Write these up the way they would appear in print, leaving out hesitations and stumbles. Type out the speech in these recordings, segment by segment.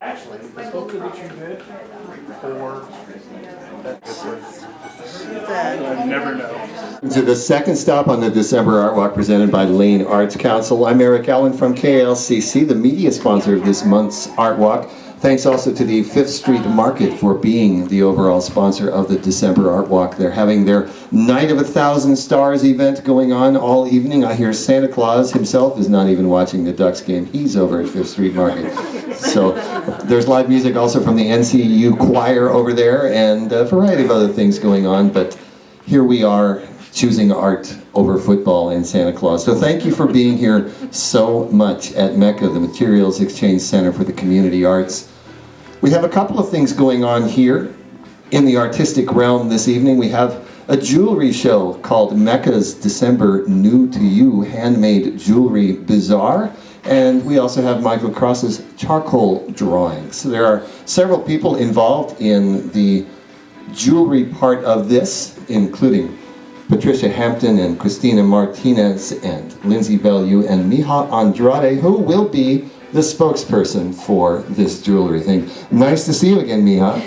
Actually, the sculpture that you did for I never know. To the second stop on the December Art Walk presented by Lane Arts Council. I'm Eric Allen from KLCC, the media sponsor of this month's Art Walk. Thanks also to the Fifth Street Market for being the overall sponsor of the December Art Walk. They're having their Night of 1,000 Stars event going on all evening. I hear Santa Claus himself is not even watching the Ducks game. He's over at Fifth Street Market. So there's live music also from the NCU choir over there and a variety of other things going on. But here we are choosing art over football and Santa Claus. So thank you for being here so much at Mecca, the Materials Exchange Center for the Community Arts. We have a couple of things going on here in the artistic realm this evening. We have a jewelry show called Mecca's December New to You Handmade Jewelry Bazaar. And we also have Michael Cross's charcoal drawings. So there are several people involved in the jewelry part of this, including Patricia Hampton and Christina Martinez and Lindsay Bellew and Miha Andrade, who will be the spokesperson for this jewelry thing. Nice to see you again, Miha.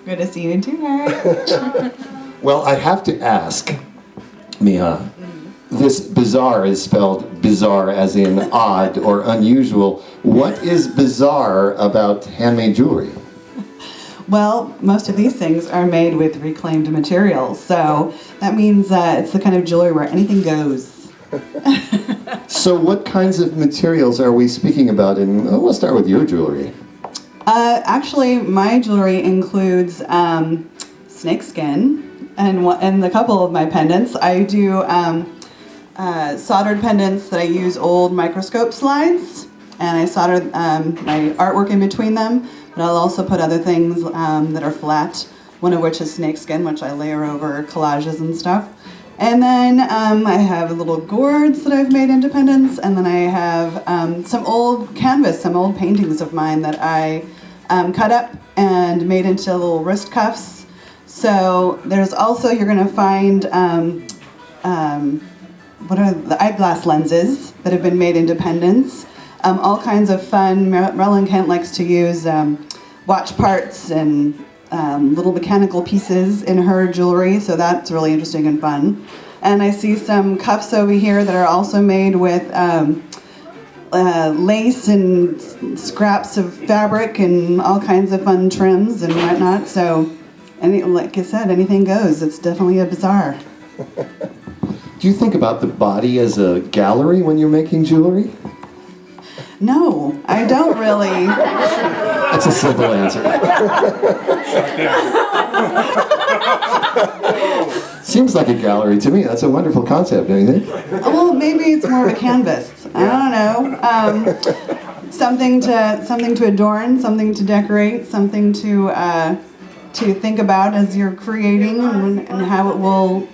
Good to see you too, Eric. Well, I have to ask, Miha, this bizarre is spelled bizarre as in odd or unusual. What is bizarre about handmade jewelry? Well, most of these things are made with reclaimed materials, so that means it's the kind of jewelry where anything goes. So what kinds of materials are we speaking about? And we'll start with your jewelry. Actually, my jewelry includes snakeskin and a couple of my pendants. I do soldered pendants that I use old microscope slides, and I solder my artwork in between them, but I'll also put other things that are flat, one of which is snakeskin, which I layer over collages and stuff. And then I have little gourds that I've made into pendants, and then I have some old canvas, some old paintings of mine that I cut up and made into little wrist cuffs. So there's also, you're going to find, what are the eyeglass lenses that have been made into pendants. All kinds of fun. Marilyn Kent likes to use watch parts and little mechanical pieces in her jewelry, so that's really interesting and fun. And I see some cuffs over here that are also made with lace and scraps of fabric and all kinds of fun trims and whatnot. So, like I said, anything goes. It's definitely a bazaar. Do you think about the body as a gallery when you're making jewelry? No, I don't really. That's a simple answer. Seems like a gallery to me. That's a wonderful concept, don't you think? Well, maybe it's more of a canvas. I don't know. Something to adorn, something to decorate, something to think about as you're creating, and how it will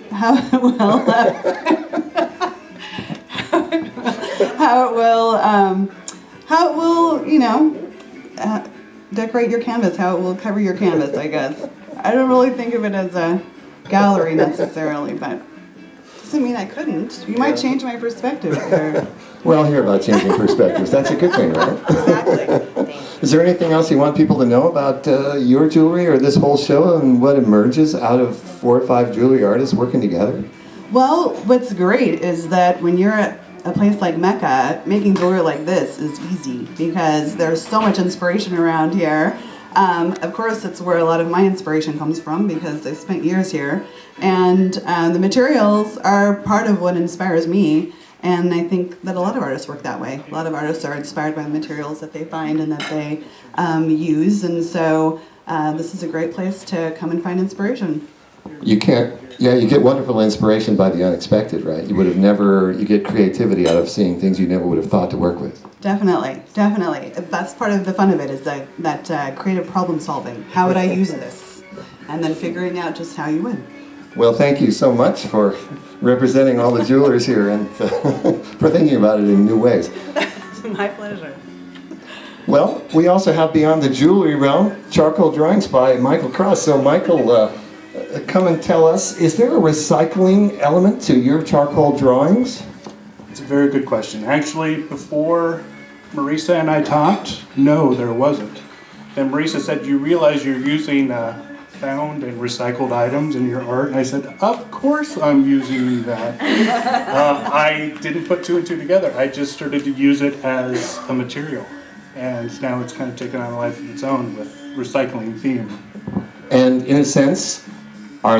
decorate your canvas, how it will cover your canvas, I guess. I don't really think of it as a gallery necessarily, but doesn't mean I couldn't. You might change my perspective there. Well, I'll hear about changing perspectives. That's a good thing, right? Exactly. Is there anything else you want people to know about your jewelry or this whole show and what emerges out of 4 or 5 jewelry artists working together? Well, what's great is that when you're at a place like Mecca, making jewelry like this is easy because there's so much inspiration around here. Of course, it's where a lot of my inspiration comes from because I spent years here. And the materials are part of what inspires me. And I think that a lot of artists work that way. A lot of artists are inspired by the materials that they find and that they use. And so this is a great place to come and find inspiration. You get wonderful inspiration by the unexpected, right? You get creativity out of seeing things you never would have thought to work with. Definitely. That's part of the fun of it, is that creative problem solving. How would I use this? And then figuring out just how you would. Well, thank you so much for representing all the jewelers here and for thinking about it in new ways. My pleasure. Well, we also have Beyond the Jewelry Realm, charcoal drawings by Michael Cross. So Michael, come and tell us, is there a recycling element to your charcoal drawings? It's a very good question. Actually, before Marisa and I talked, no, there wasn't. Then Marisa said, "Do you realize you're using found and recycled items in your art?" And I said, "Of course I'm using that." I didn't put two and two together. I just started to use it as a material. And now it's kind of taken on a life of its own with recycling theme. And in a sense, are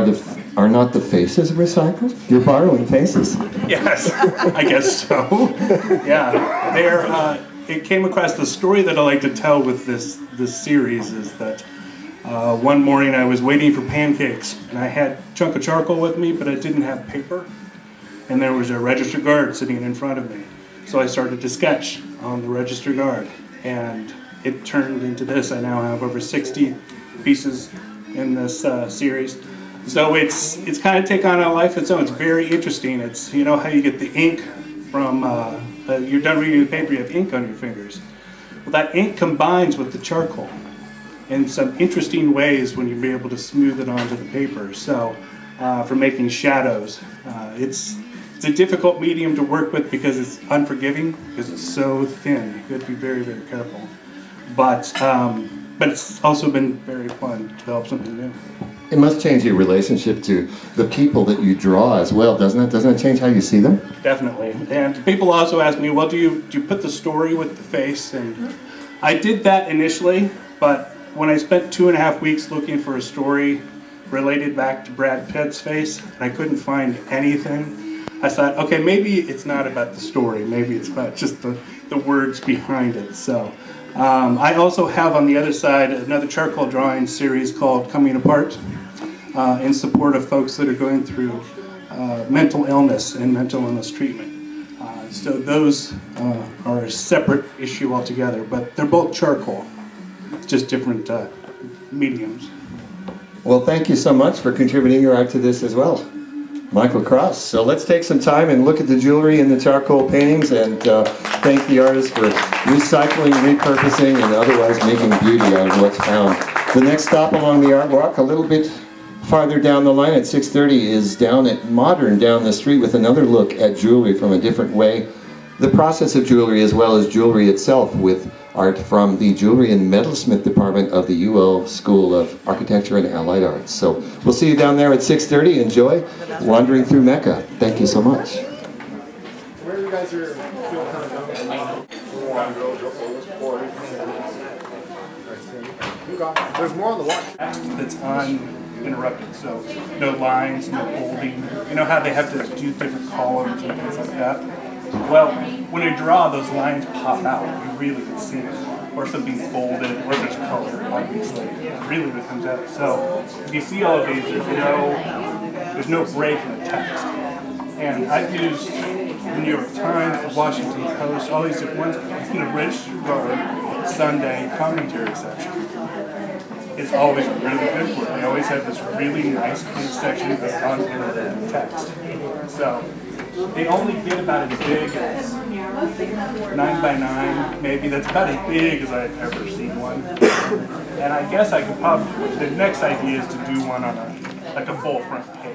not the faces recycled? You're borrowing faces. Yes, I guess so. Yeah, it came across the story that I like to tell with this series is that one morning I was waiting for pancakes and I had a chunk of charcoal with me, but I didn't have paper. And there was a register guard sitting in front of me. So I started to sketch on the register guard, and it turned into this. I now have over 60 pieces in this series. So it's kind of taken on a life of its own. It's very interesting. It's, you know how you get the ink from, you're done reading the paper, you have ink on your fingers. Well, that ink combines with the charcoal in some interesting ways when you'll be able to smooth it onto the paper. So for making shadows, it's a difficult medium to work with because it's unforgiving, because it's so thin. You have to be very, very careful. But it's also been very fun to develop something new. It must change your relationship to the people that you draw as well, doesn't it? Doesn't it change how you see them? Definitely. And people also ask me, well, do you put the story with the face? And I did that initially, but when I spent 2.5 weeks looking for a story related back to Brad Pitt's face, and I couldn't find anything, I thought, okay, maybe it's not about the story. Maybe it's about just the words behind it. So I also have on the other side another charcoal drawing series called Coming Apart, in support of folks that are going through mental illness and mental illness treatment. So those are a separate issue altogether, but they're both charcoal. It's just different mediums. Well, thank you so much for contributing your art to this as well, Michael Cross. So let's take some time and look at the jewelry in the charcoal paintings and thank the artists for recycling, repurposing, and otherwise making beauty out of what's found. The next stop along the art walk, a little bit farther down the line at 6:30, is down at Modern down the street with another look at jewelry from a different way. The process of jewelry as well as jewelry itself, with art from the Jewelry and Metalsmith Department of the UO School of Architecture and Allied Arts. So we'll see you down there at 6:30. Enjoy wandering through Mecca. Thank you so much. Where you guys are feel kind of going? There's more on the watch. That's uninterrupted, so no lines, no folding. You know how they have to do different columns and things like that? Well, when you draw, those lines pop out. You really can see it. Or something's folded, or there's color, obviously. It really comes out. So if you see all of these, there's no break in the text. And I've used the New York Times, the Washington Post, all these different ones. In the Register Guard Sunday commentary section, it's always really good for it. They always have this really nice clean section of unedited text. So they only get about as big as 9 by 9, maybe. That's about as big as I've ever seen one. And I guess I could probably, the next idea is to do one on like a full front page.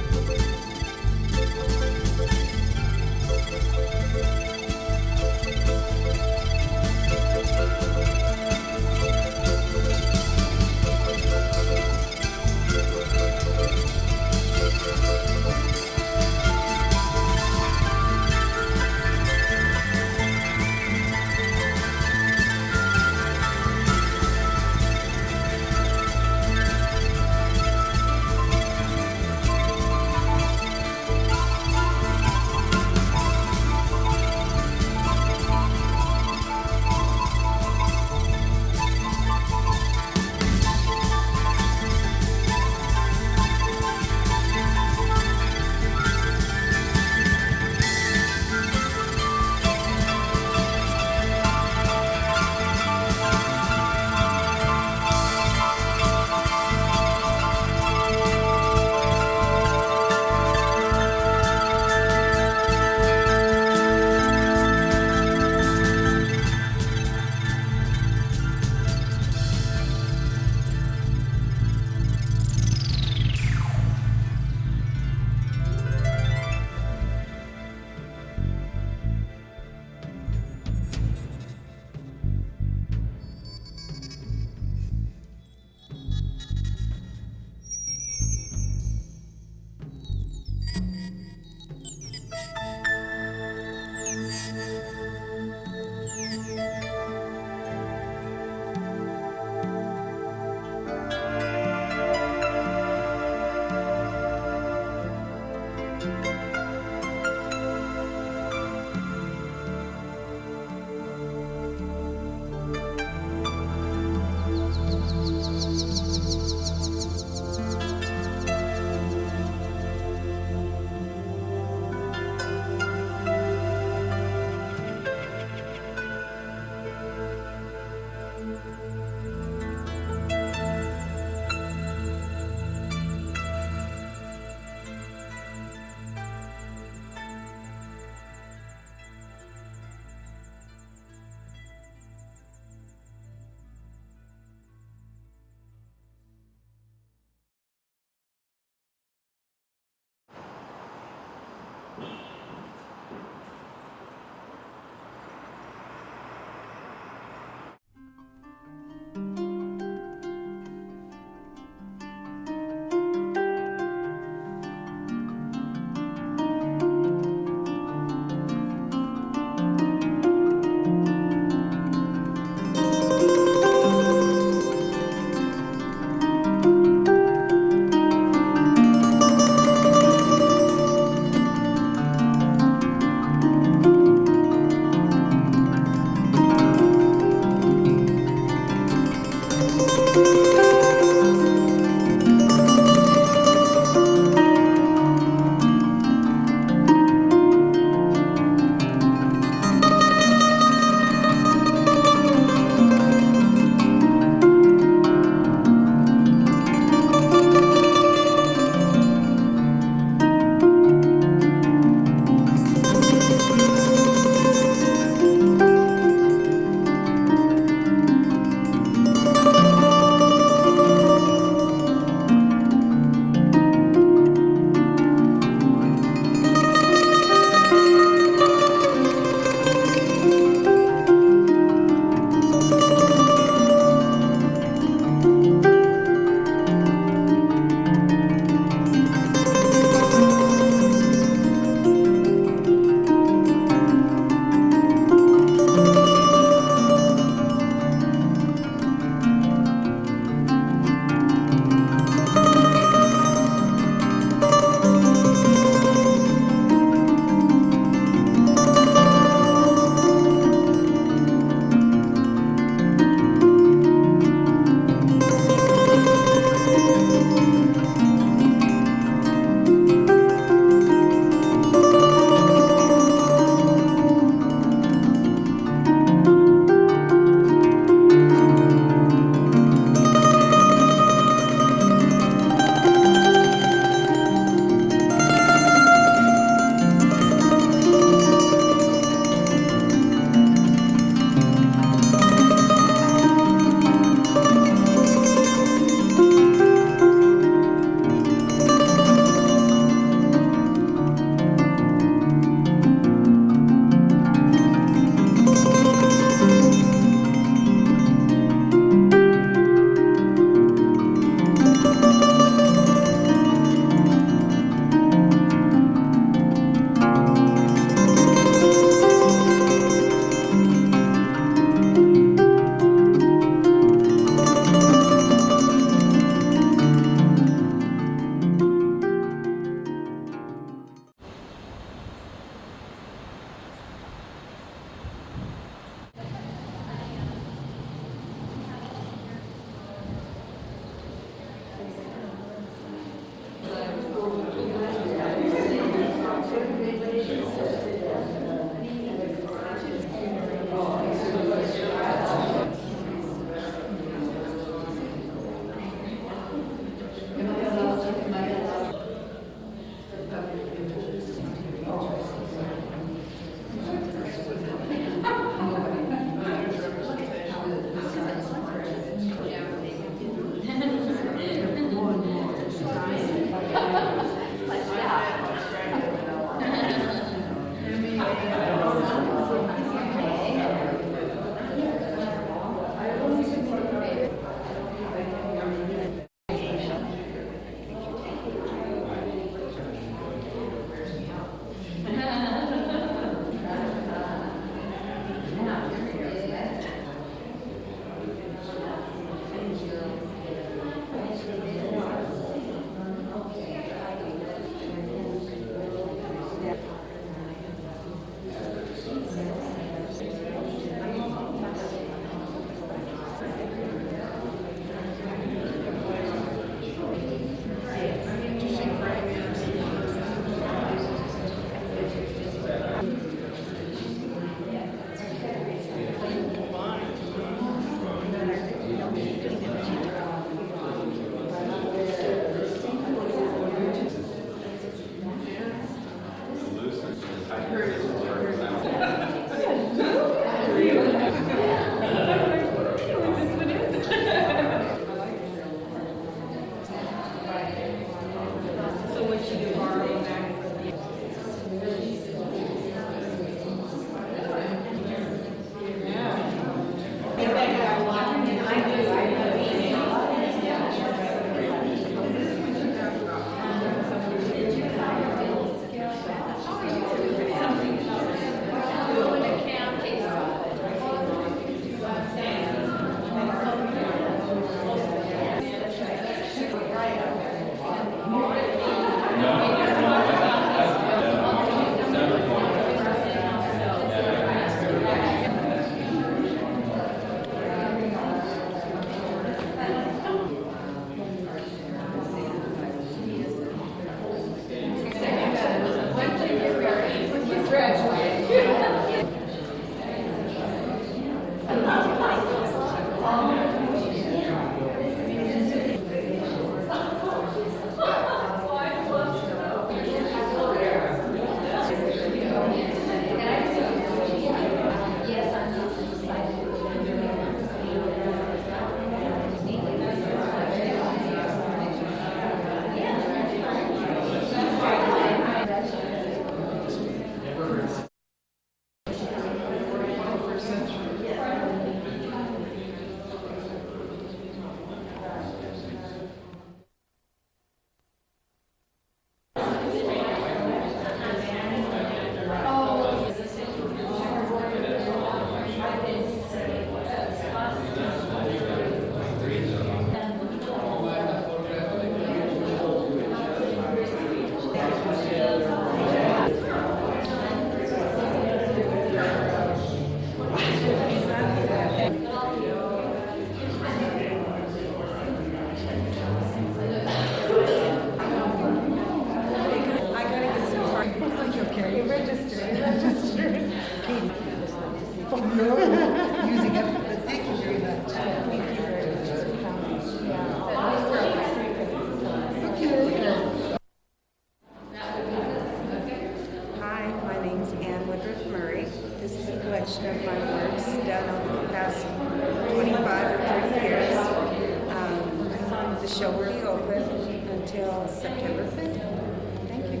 will be open until September 5th. Thank you.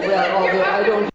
Well, although I don't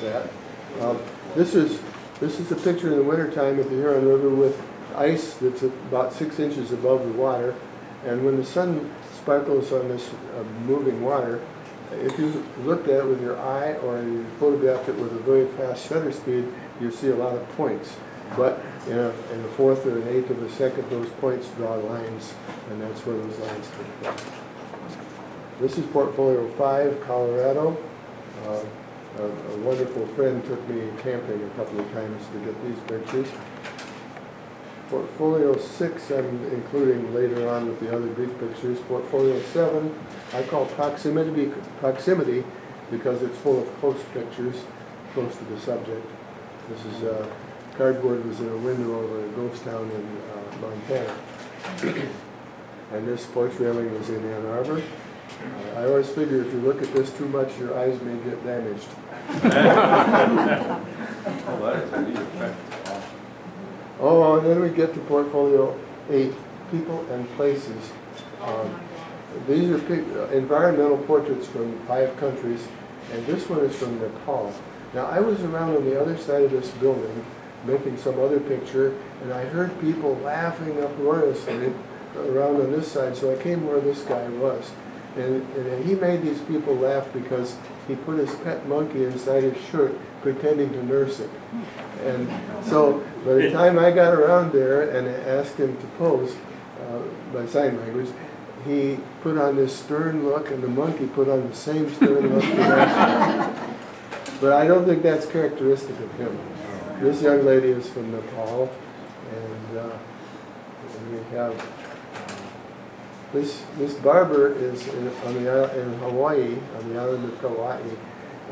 does that. This is a picture in the wintertime of the Huron River with ice that's about 6 inches above the water. And when the sun sparkles on this moving water, if you looked at it with your eye or you photographed it with a very fast shutter speed, you see a lot of points. But in a fourth or an eighth of a second, those points draw lines, and that's where those lines come from. This is Portfolio 5, Colorado. A wonderful friend took me camping a couple of times to get these pictures. Portfolio 6 I'm including later on with the other Greek pictures. Portfolio 7 I call proximity because it's full of close pictures, close to the subject. This is cardboard was in a window over a ghost town in Montana. And this porch railing was in Ann Arbor. I always figure if you look at this too much, your eyes may get damaged. Oh, and then we get to Portfolio 8, People and Places. These are environmental portraits from 5 countries, and this one is from Nepal. Now, I was around on the other side of this building making some other picture, and I heard people laughing uproariously around on this side, so I came where this guy was. And he made these people laugh because he put his pet monkey inside his shirt, pretending to nurse it. And so by the time I got around there and asked him to pose by sign language, he put on this stern look, and the monkey put on the same stern look. But I don't think that's characteristic of him. This young lady is from Nepal, and we have this barber is in Hawaii, on the island of Kauai,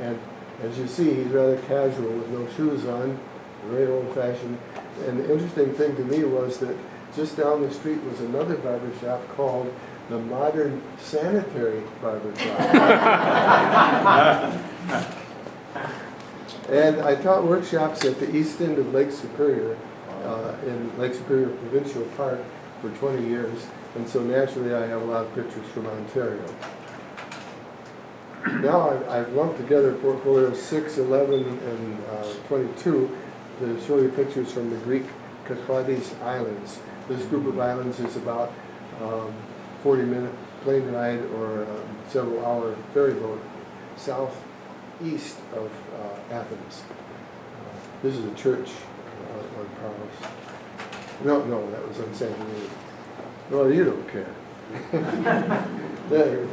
and as you see, he's rather casual with no shoes on, very old-fashioned. And the interesting thing to me was that just down the street was another barber shop called the Modern Sanitary Barber Shop. And I taught workshops at the east end of Lake Superior, in Lake Superior Provincial Park for 20 years. And so naturally I have a lot of pictures from Ontario. Now I've lumped together portfolios 6, 11, and 22 to show you pictures from the Greek Kyklades Islands. This group of islands is about 40-minute plane ride or several hour ferry boat southeast of Athens. This is a church on Paros. No, that was on Santorini. Well, you don't care. There.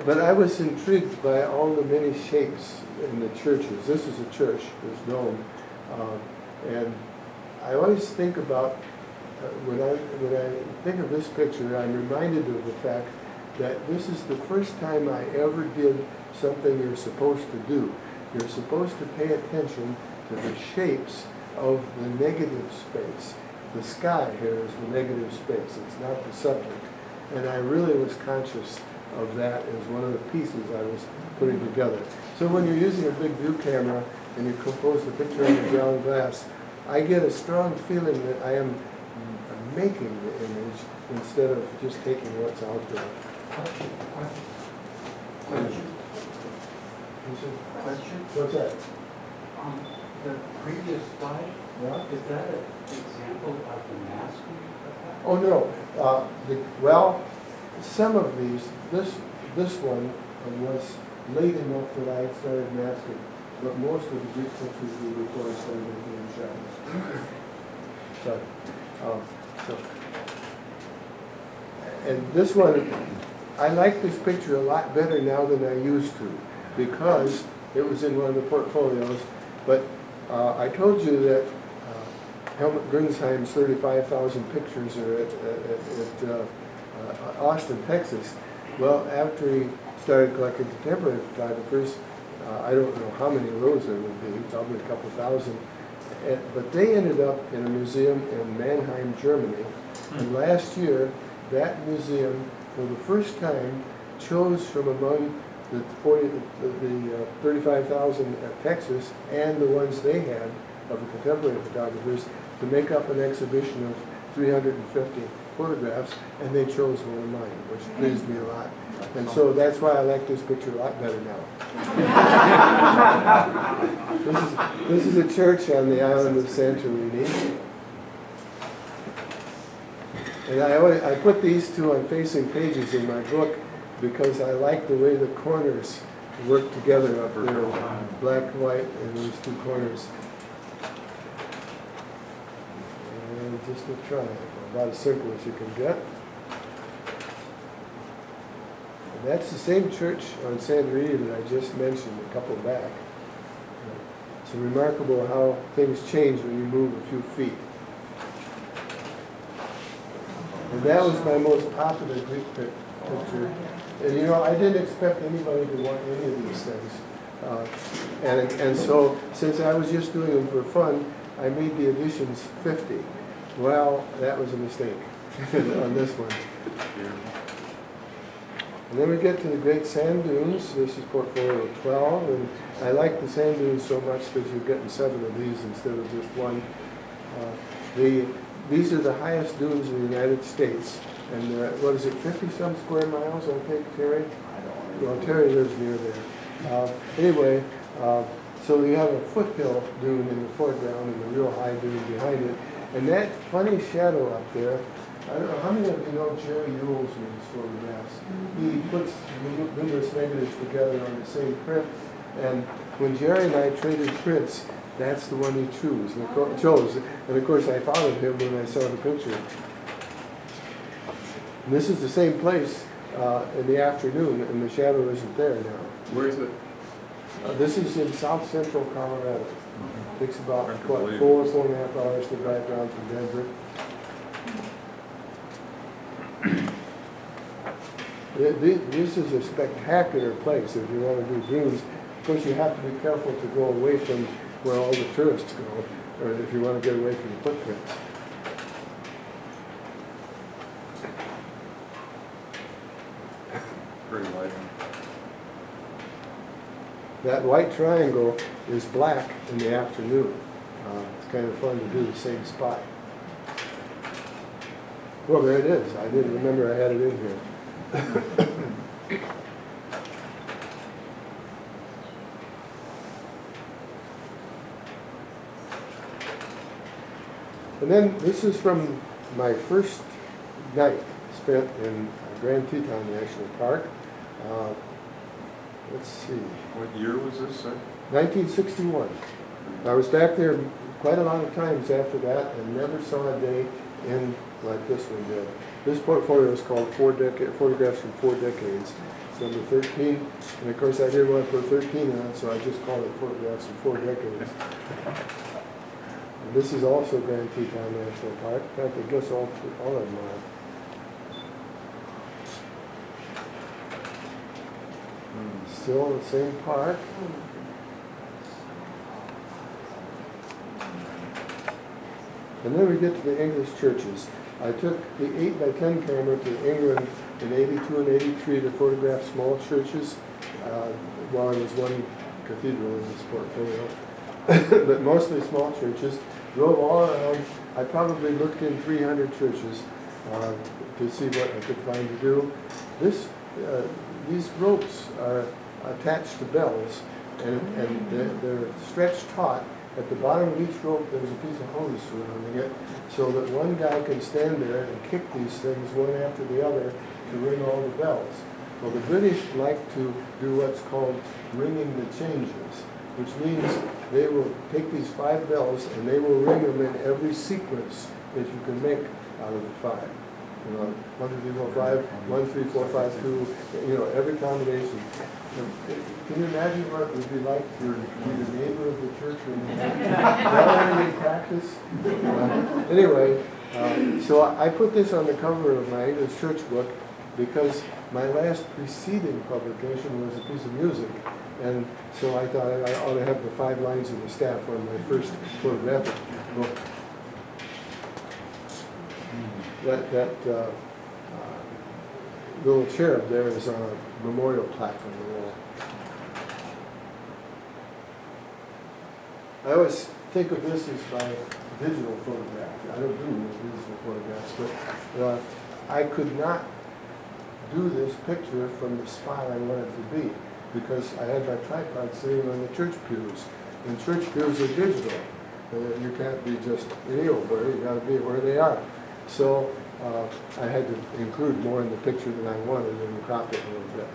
But I was intrigued by all the many shapes in the churches. This is a church, this dome. And I always think about, when I think of this picture, I'm reminded of the fact that this is the first time I ever did something you're supposed to do. You're supposed to pay attention to the shapes of the negative space. The sky here is the negative space. It's not the subject. And I really was conscious of that as one of the pieces I was putting together. So when you're using a big view camera and you compose the picture on the ground glass, I get a strong feeling that I am making the image instead of just taking what's out there. Question? What's that? The previous slide, Yeah? is that an example of the masking effect? Oh, no. Well, some of these, this one was late enough that I started masking, but most of the Greek pictures we before I started making in shadows. So, and this one, I like this picture a lot better now than I used to, because it was in one of the portfolios. But I told you that Helmut Grinsheim's 35,000 pictures are at Austin, Texas. Well, after he started collecting contemporary photographers, I don't know how many of those there would be, probably a couple thousand. But they ended up in a museum in Mannheim, Germany. And last year, that museum, for the first time, chose from among the 35,000 at Texas and the ones they had of the contemporary photographers to make up an exhibition of 350 photographs, and they chose one of mine, which pleased me a lot. And so that's why I like this picture a lot better now. This is a church on the island of Santorini. And I put these two on facing pages in my book because I like the way the corners work together up there, black, white, and these two corners. And just a triangle, about as simple as you can get. And that's the same church on Santorini that I just mentioned a couple back. It's remarkable how things change when you move a few feet. And that was my most popular Greek picture. And you know, I didn't expect anybody to want any of these things. And so, since I was just doing them for fun, I made the editions 50. Well, that was a mistake on this one. And then we get to the Great Sand Dunes. This is portfolio 12. And I like the sand dunes so much that you're getting 7 of these instead of just one. These are the highest dunes in the United States. And they're at, what is it, 50-some square miles, I think, Terry? Well, Terry lives near there. Anyway, so you have a foothill dune in the foreground and a real high dune behind it. And that funny shadow up there, I don't know, how many of you know Jerry Ullsman's photographs? He puts numerous negatives together on the same print. And when Jerry and I traded prints, that's the one he chose. And of course, I followed him when I saw the picture. And this is the same place in the afternoon, and the shadow isn't there now. Where is it? This is in south central Colorado. It takes about, what, 4.5 hours to drive down from Denver. This is a spectacular place if you want to do dunes. Of course, you have to be careful to go away from where all the tourists go, or if you want to get away from the footprints. Pretty light. That white triangle is black in the afternoon. It's kind of fun to do the same spot. Well, there it is. I didn't remember I had it in here. And then this is from my first night spent in Grand Teton National Park. Let's see. What year was this, sir? 1961. I was back there quite a lot of times after that and never saw a day in like this one did. This portfolio is called Photographs from 4 Decades. It's number 13. And of course I didn't want to put 13 on it, so I just called it Photographs from 4 Decades. And this is also Grand Teton National Park. In fact, I guess all of them are. Still the same park. And then we get to the English churches. I took the 8x10 camera to England in 82 and 83 to photograph small churches while I was one cathedral in this portfolio. But mostly small churches. Drove all around. I probably looked in 300 churches to see what I could find to do. These ropes are attached to bells, and they're stretched taut. At the bottom of each rope, there's a piece of hose surrounding it, so that one guy can stand there and kick these things one after the other to ring all the bells. Well, the British like to do what's called ringing the changes, which means they will take these 5 bells and they will ring them in every sequence that you can make out of the 5. You know, 1, 2, 3, 4, 5, 1, 3, 4, 5, 2, you know, every combination. Can you imagine what it would be like to be the neighbor of the church when you practice? Anyway, so I put this on the cover of my English church book because my last preceding publication was a piece of music. And so I thought I ought to have the 5 lines of the staff on my first photographic book. That little cherub there is on a memorial plaque on the wall. I always think of this as my digital photograph. I don't do digital photographs, but I could not do this picture from the spot I wanted to be, because I had my tripod sitting on the church pews. And church pews are digital. You can't be just anywhere, you gotta be where they are. So I had to include more in the picture than I wanted and crop it a little bit.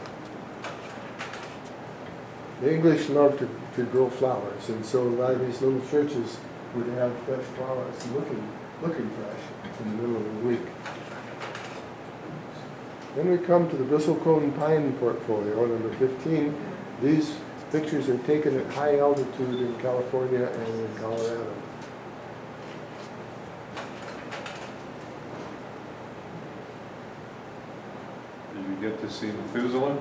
The English love to grow flowers, and so a lot of these little churches would have fresh flowers looking fresh in the middle of the week. Then we come to the bristlecone pine portfolio, number 15. These pictures are taken at high altitude in California and in Colorado. Did you get to see Methuselah?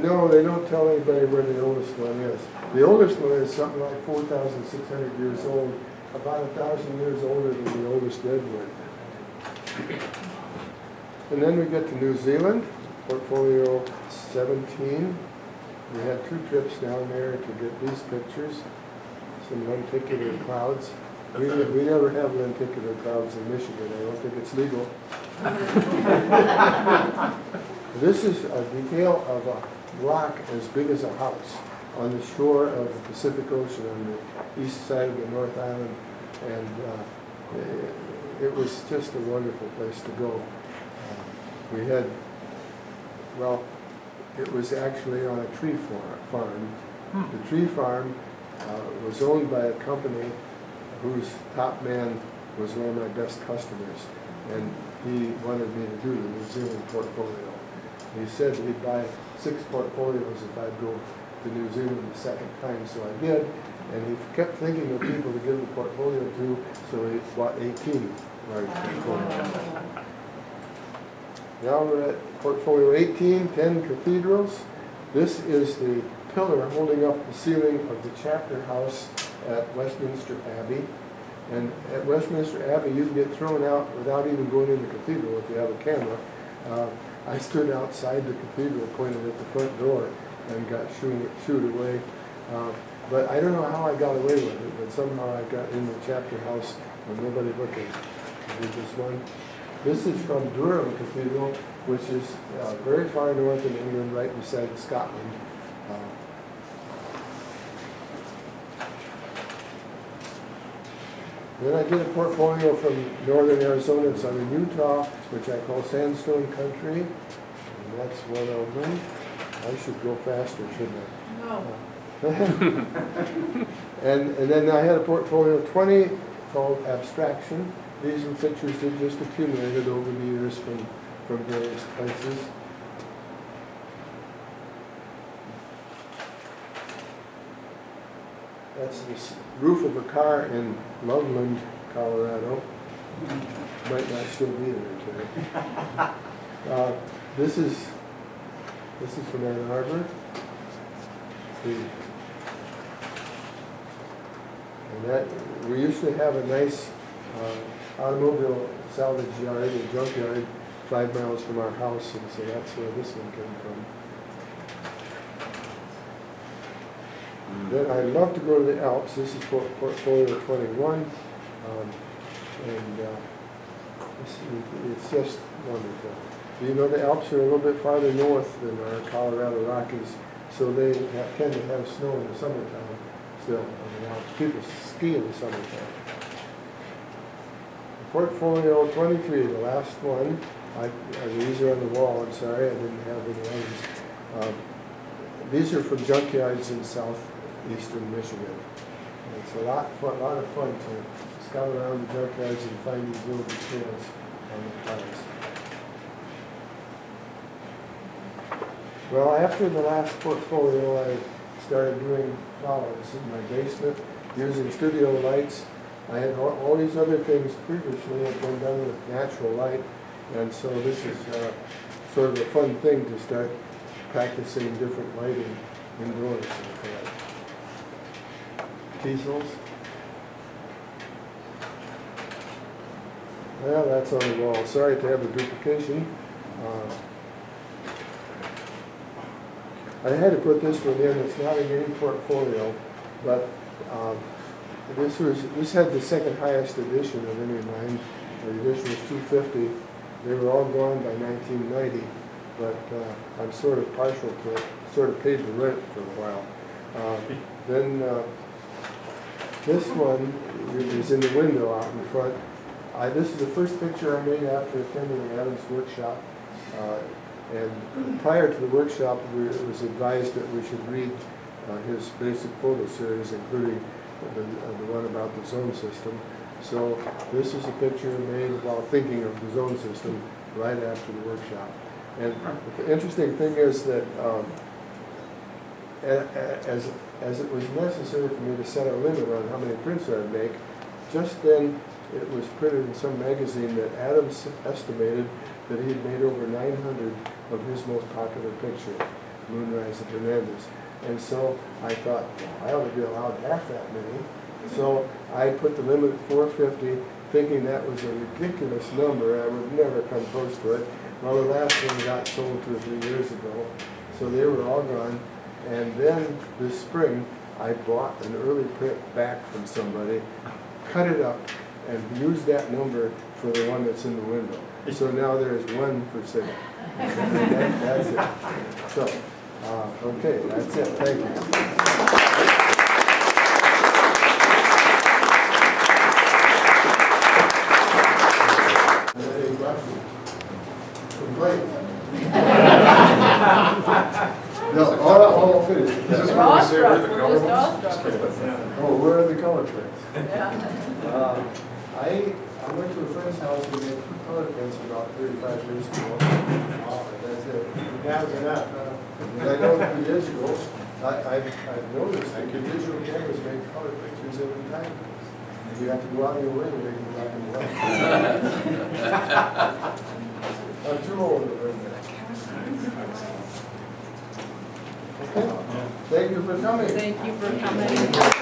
No, they don't tell anybody where the oldest one is. The oldest one is something like 4,600 years old, about 1,000 years older than the oldest redwood. And then we get to New Zealand, portfolio 17. We had 2 trips down there to get these pictures, some lenticular clouds. We never have lenticular clouds in Michigan. I don't think it's legal. This is a detail of a rock as big as a house on the shore of the Pacific Ocean on the east side of the North Island, and it was just a wonderful place to go. We had, well, it was actually on a tree farm. The tree farm was owned by a company whose top man was one of my best customers, and he wanted me to do the New Zealand portfolio. He said he'd buy 6 portfolios if I'd go to New Zealand the second time, so I did, and he kept thinking of people to give the portfolio to, so he bought 18 large portfolios. Now we're at portfolio 18, 10 cathedrals. This is the pillar holding up the ceiling of the chapter house at Westminster Abbey. And at Westminster Abbey, you can get thrown out without even going in the cathedral if you have a camera. I stood outside the cathedral, pointed at the front door, and got shooed away. But I don't know how I got away with it, but somehow I got in the chapter house with nobody looking. I did this one. This is from Durham Cathedral, which is very far north in England, right beside Scotland. Then I did a portfolio from northern Arizona and southern Utah, which I call Sandstone Country. And that's one of them. I should go faster, shouldn't I? No. and then I had a portfolio 20 called Abstraction. These are pictures that just accumulated over the years from various places. That's the roof of a car in Loveland, Colorado. Might not still be there today. This is from Ann Arbor. And that we used to have a nice automobile salvage yard, a junkyard, 5 miles from our house, and so that's where this one came from. Then I love to go to the Alps. This is portfolio 21, it's just wonderful. You know, the Alps are a little bit farther north than our Colorado Rockies, so they tend to have snow in the summertime still on the Alps. People ski in the summertime. Portfolio 23, the last one. These are on the wall. I'm sorry, I didn't have any others. These are from junkyards in southeastern Michigan. It's a lot of fun to scout around the junkyards and find these little details on the cars. Well, after the last portfolio, I started doing flowers in my basement using studio lights. I had all these other things previously had been done with natural light, and so this is sort of a fun thing to start practicing different lighting indoors. Teasels. Well, that's on the wall. Sorry to have a duplication. I had to put this one in. It's not in any portfolio, but this had the second highest edition of any of mine. The edition was 250, They were all gone by 1990, but I'm sort of partial to it, sort of paid the rent for a while. Then this one is in the window out in front. This is the first picture I made after attending Adam's workshop. And prior to the workshop, it was advised that we should read his basic photo series, including the one about the zone system. So this is a picture made while thinking of the zone system right after the workshop. And the interesting thing is that as it was necessary for me to set a limit on how many prints I'd make, just then it was printed in some magazine that Adams estimated that he had made over 900 of his most popular picture, Moonrise at Hernandez. And so I thought, I ought to be allowed half that many. So I put the limit at 450, thinking that was a ridiculous number. I would never come close to it. Well, the last one got sold 2 or 3 years ago, so they were all gone. And then this spring, I bought an early print back from somebody, cut it up, and used that number for the one that's in the window. So now there's one for sale. That's it. So, okay, that's it. Thank you. Any questions? Complaints? No, all finished. Oh, where are the color prints? I went to a friend's house and made 2 color prints about 35 years ago. That's it. That was enough. And I know 2 years ago, I've noticed that the digital cameras make color pictures every time. You have to go out of your way to make them black and white. I'm too old to learn that. Okay. Thank you for coming. Thank you for coming.